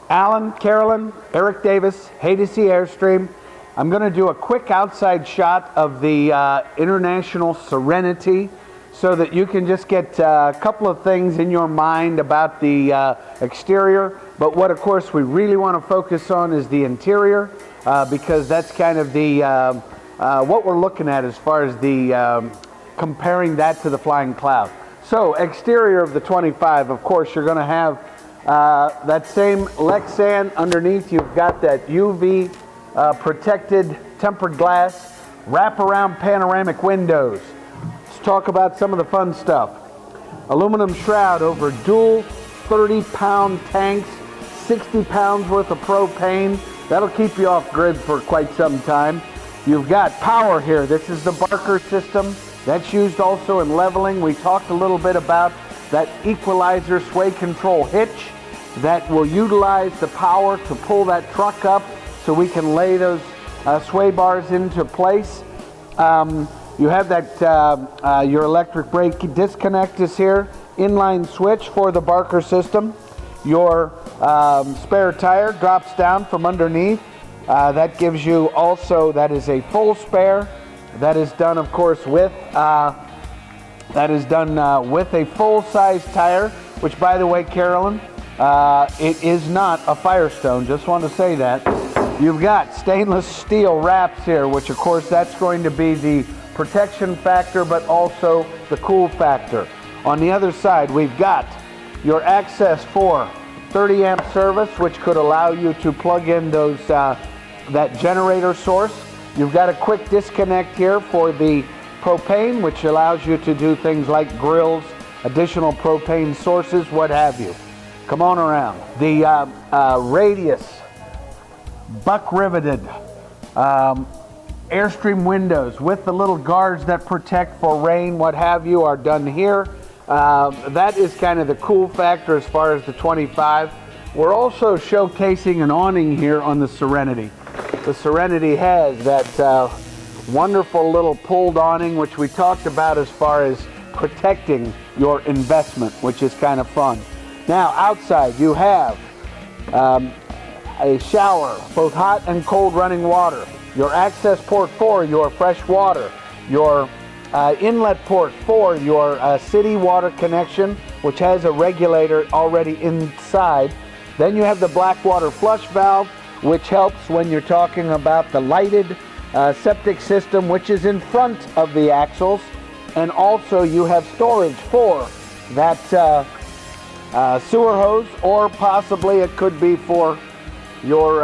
Alan, Carolyn, Eric Davis, Haydocy Airstream. I'm going to do a quick outside shot of the International Serenity so that you can just get a couple of things in your mind about the exterior. But what, of course, we really want to focus on is the interior because that's kind of the what we're looking at as far as the comparing that to the Flying Cloud. So, exterior of the 25, of course, you're going to have that same Lexan underneath. You've got that UV protected tempered glass, wraparound panoramic windows. Let's talk about some of the fun stuff. Aluminum shroud over dual 30-pound tanks, 60 pounds worth of propane. That'll keep you off grid for quite some time. You've got power here. This is the Barker system. That's used also in leveling. We talked a little bit about that equalizer sway control hitch that will utilize the power to pull that truck up so we can lay those sway bars into place. You have that your electric brake disconnect is here. Inline switch for the Barker system. Your spare tire drops down from underneath. That gives you also, that is a full spare. That is done, of course, with with a full-size tire, which, by the way, Carolyn, it is not a Firestone. Just want to say that. You've got stainless steel wraps here, which, of course, that's going to be the protection factor, but also the cool factor. On the other side, we've got your access for 30 amp service, which could allow you to plug in those that generator source. You've got a quick disconnect here for the propane, which allows you to do things like grills, additional propane sources, what have you. Come on around. The Radius buck riveted Airstream windows with the little guards that protect for rain, what have you, are done here. That is kind of the cool factor as far as the 25. We're also showcasing an awning here on the Serenity. The Serenity has that wonderful little pulled awning, which we talked about as far as protecting your investment, which is kind of fun. Now, outside you have a shower, both hot and cold running water, your access port for your fresh water, your inlet port for your city water connection, which has a regulator already inside. Then you have the black water flush valve, which helps when you're talking about the lighted septic system, which is in front of the axles. And also you have storage for that sewer hose, or possibly it could be for your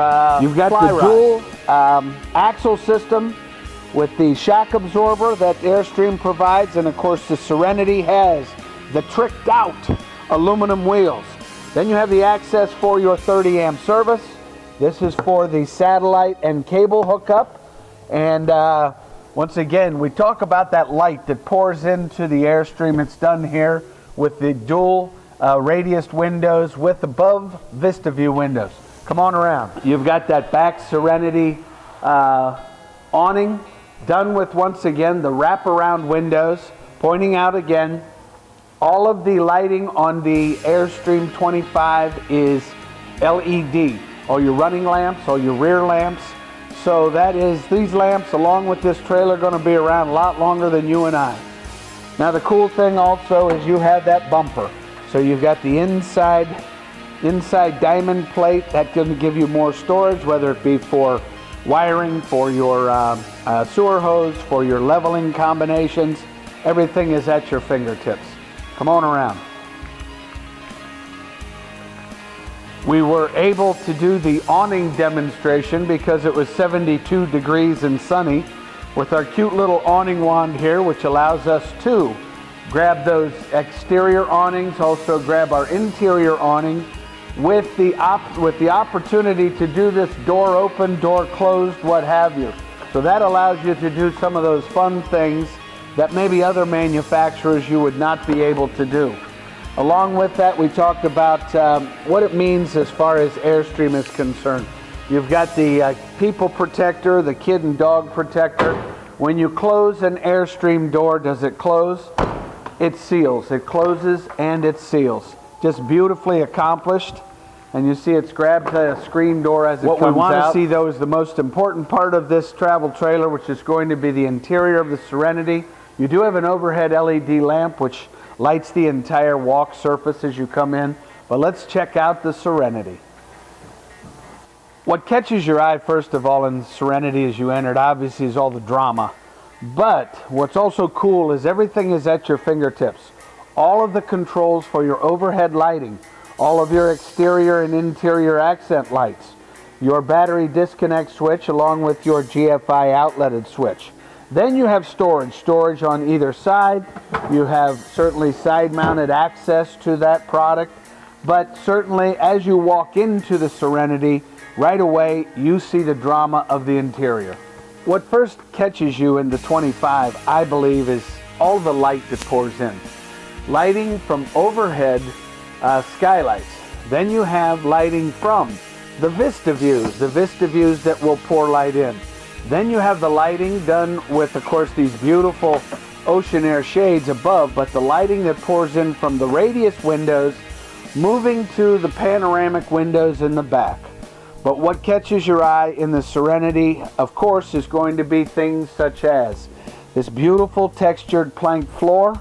you've got the dual axle system with the shock absorber that Airstream provides, and of course the Serenity has the tricked out aluminum wheels. Then you have the access for your 30 amp service. This is for the satellite and cable hookup. And once again, we talk about that light that pours into the Airstream. It's done here with the dual radius windows with above Vista View windows. Come on around. You've got that back Serenity awning done with, once again, the wraparound windows. Pointing out again, all of the lighting on the Airstream 25 is LED. All your running lamps, all your rear lamps. So that is, these lamps along with this trailer are going to be around a lot longer than you and I. Now the cool thing also is you have that bumper. So you've got the inside diamond plate that can give you more storage, whether it be for wiring, for your sewer hose, for your leveling combinations. Everything is at your fingertips. Come on around. We were able to do the awning demonstration because it was 72 degrees and sunny with our cute little awning wand here, which allows us to grab those exterior awnings, also grab our interior awning with the opportunity to do this door open, door closed, what have you. So that allows you to do some of those fun things that maybe other manufacturers you would not be able to do. Along with that, we talked about what it means as far as Airstream is concerned. You've got the people protector, the kid and dog protector. When you close an Airstream door, does it close? It seals. It closes and it seals. Just beautifully accomplished. and you see it's grabbed the screen door as it comes out. What we want to see, though, is the most important part of this travel trailer, which is going to be the interior of the Serenity. You do have an overhead LED lamp, which lights the entire walk surface as you come in. But let's check out the Serenity. What catches your eye, first of all, in the Serenity as you entered, obviously, is all the drama. But what's also cool is everything is at your fingertips. All of the controls for your overhead lighting, all of your exterior and interior accent lights, your battery disconnect switch along with your GFI outletted switch. Then you have storage on either side. You have certainly side-mounted access to that product, but certainly as you walk into the Serenity, right away you see the drama of the interior. What first catches you in the 25, I believe, is all the light that pours in. Lighting from overhead skylights. Then you have lighting from the vista views that will pour light in. Then you have the lighting done with, of course, these beautiful ocean air shades above, but the lighting that pours in from the radius windows, moving to the panoramic windows in the back. But what catches your eye in the Serenity, of course, is going to be things such as this beautiful textured plank floor,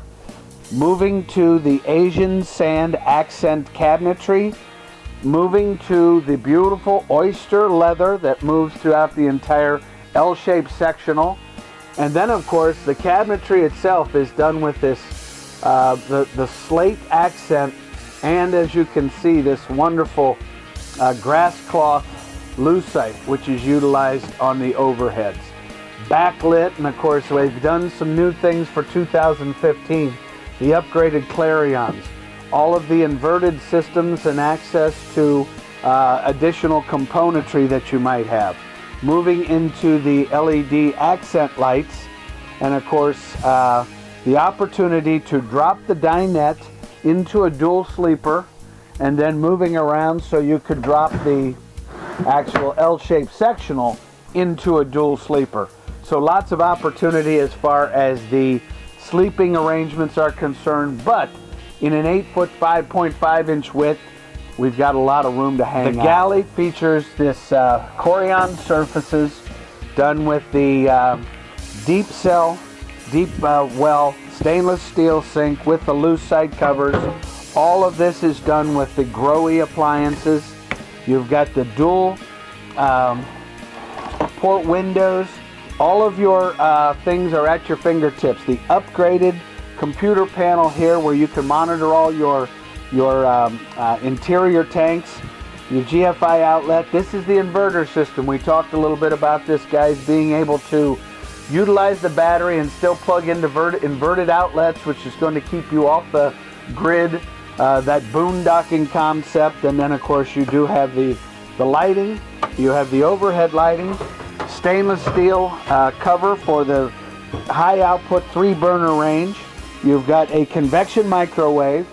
moving to the Asian sand accent cabinetry, moving to the beautiful oyster leather that moves throughout the entire L-shaped sectional. And then, of course, the cabinetry itself is done with this the slate accent, and as you can see, this wonderful grass cloth lucite, which is utilized on the overheads. Backlit, and of course, we've done some new things for 2015. The upgraded Clarions, all of the inverted systems and access to additional componentry that you might have. Moving into the LED accent lights, and of course the opportunity to drop the dinette into a dual sleeper, and then moving around so you could drop the actual L-shaped sectional into a dual sleeper. So lots of opportunity as far as the sleeping arrangements are concerned, but in an 8-foot 5.5-inch width, we've got a lot of room to hang out. The galley features this Corian surfaces done with the deep well stainless steel sink with the lucite covers. All of this is done with the Grohe appliances. You've got the dual port windows. All of your things are at your fingertips. The upgraded computer panel here where you can monitor all your interior tanks, your GFI outlet. This is the inverter system. We talked a little bit about this, guys, being able to utilize the battery and still plug into inverted outlets, which is going to keep you off the grid, that boondocking concept. And then, of course, you do have the lighting. You have the overhead lighting, stainless steel cover for the high output 3-burner range. You've got a convection microwave.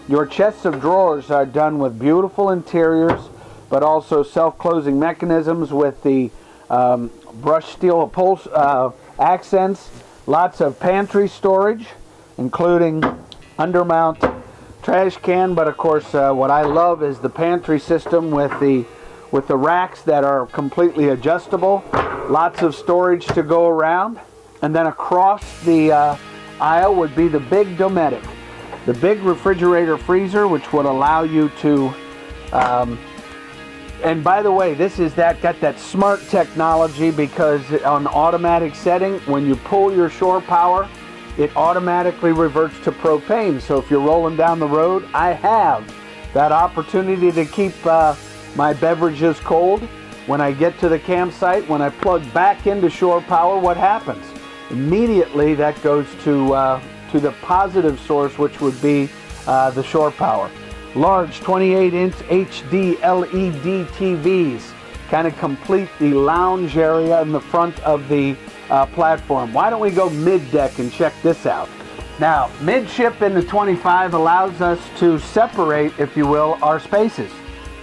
Your chests of drawers are done with beautiful interiors, but also self-closing mechanisms with the brushed steel accents. Lots of pantry storage, including undermount trash can. But of course, what I love is the pantry system with the racks that are completely adjustable. Lots of storage to go around. And then across the aisle would be the big Dometic, the big refrigerator freezer, which would allow you to and by the way, this is got that smart technology, because on automatic setting, when you pull your shore power, it automatically reverts to propane. So if you're rolling down the road, I have that opportunity to keep my beverages cold. When I get to the campsite, when I plug back into shore power, what happens? Immediately that goes to the positive source, which would be the shore power. Large 28-inch HD LED TVs kind of complete the lounge area in the front of the platform. Why don't we go mid-deck and check this out? Now, midship in the 25 allows us to separate, if you will, our spaces.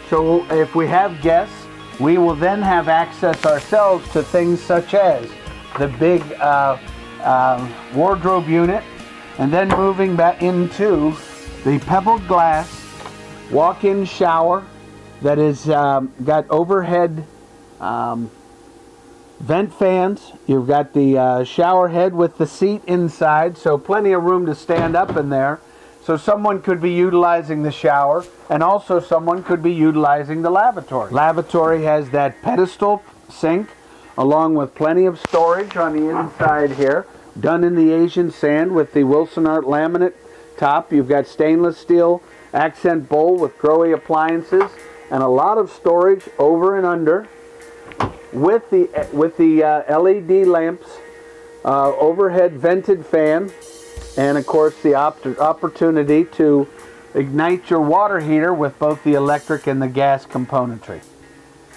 So if we have guests, we will then have access ourselves to things such as the big wardrobe unit, and then moving back into the pebbled glass walk-in shower, that is got overhead vent fans. You've got the shower head with the seat inside, so plenty of room to stand up in there. So someone could be utilizing the shower, and also someone could be utilizing the lavatory. Lavatory has that pedestal sink, along with plenty of storage on the inside here, done in the Asian sand with the Wilson Art laminate top. You've got stainless steel accent bowl with Grohe appliances, and a lot of storage over and under, with the LED lamps, overhead vented fan, and of course the opportunity to ignite your water heater with both the electric and the gas componentry.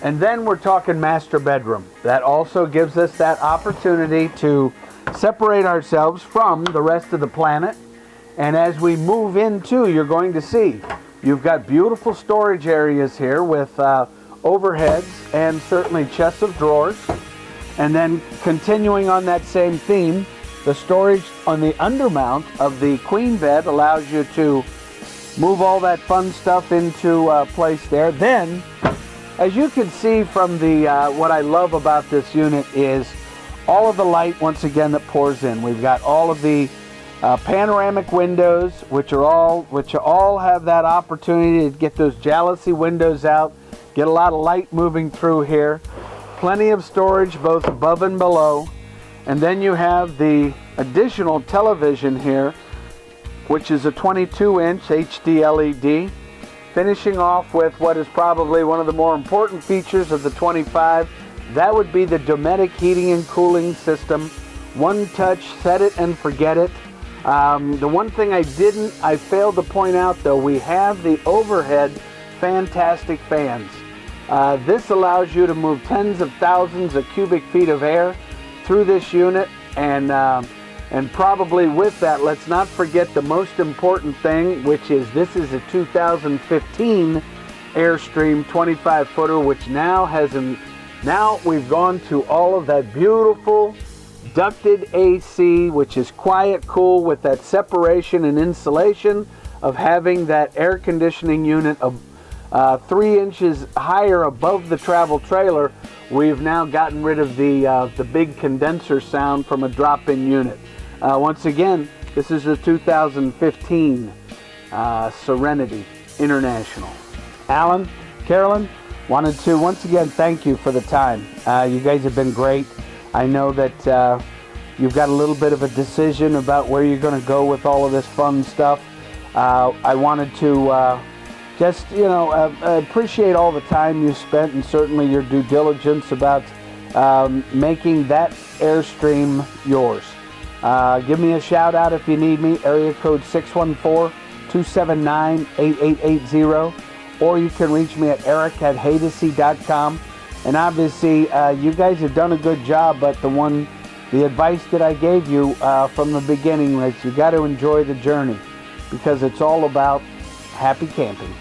And then we're talking master bedroom. That also gives us that opportunity to separate ourselves from the rest of the planet. And as we move into, you're going to see, you've got beautiful storage areas here with overheads and certainly chests of drawers. And then continuing on that same theme, the storage on the undermount of the queen bed allows you to move all that fun stuff into place there. Then, as you can see from the what I love about this unit is all of the light once again that pours in. We've got all of the panoramic windows, which all have that opportunity to get those jalousie windows out, get a lot of light moving through here. Plenty of storage both above and below. And then you have the additional television here, which is a 22-inch HD LED, finishing off with what is probably one of the more important features of the 25. That would be the Dometic heating and cooling system. One touch, set it and forget it. The one thing I failed to point out though, we have the overhead fantastic fans. This allows you to move tens of thousands of cubic feet of air through this unit, and probably with that, let's not forget the most important thing, which is this is a 2015 Airstream 25-footer, which now we've gone to all of that beautiful ducted AC, which is quiet cool with that separation and insulation of having that air conditioning unit of 3 inches higher above the travel trailer. We've now gotten rid of the big condenser sound from a drop-in unit. Once again, this is the 2015 Serenity International. Alan, Carolyn, wanted to once again thank you for the time. You guys have been great. I know that you've got a little bit of a decision about where you're going to go with all of this fun stuff. I wanted to just, appreciate all the time you spent, and certainly your due diligence about making that Airstream yours. Give me a shout out if you need me, area code 614-279-8880, or you can reach me at eric@haydoseat.com. And obviously, you guys have done a good job, but the advice that I gave you from the beginning was you got to enjoy the journey, because it's all about happy camping.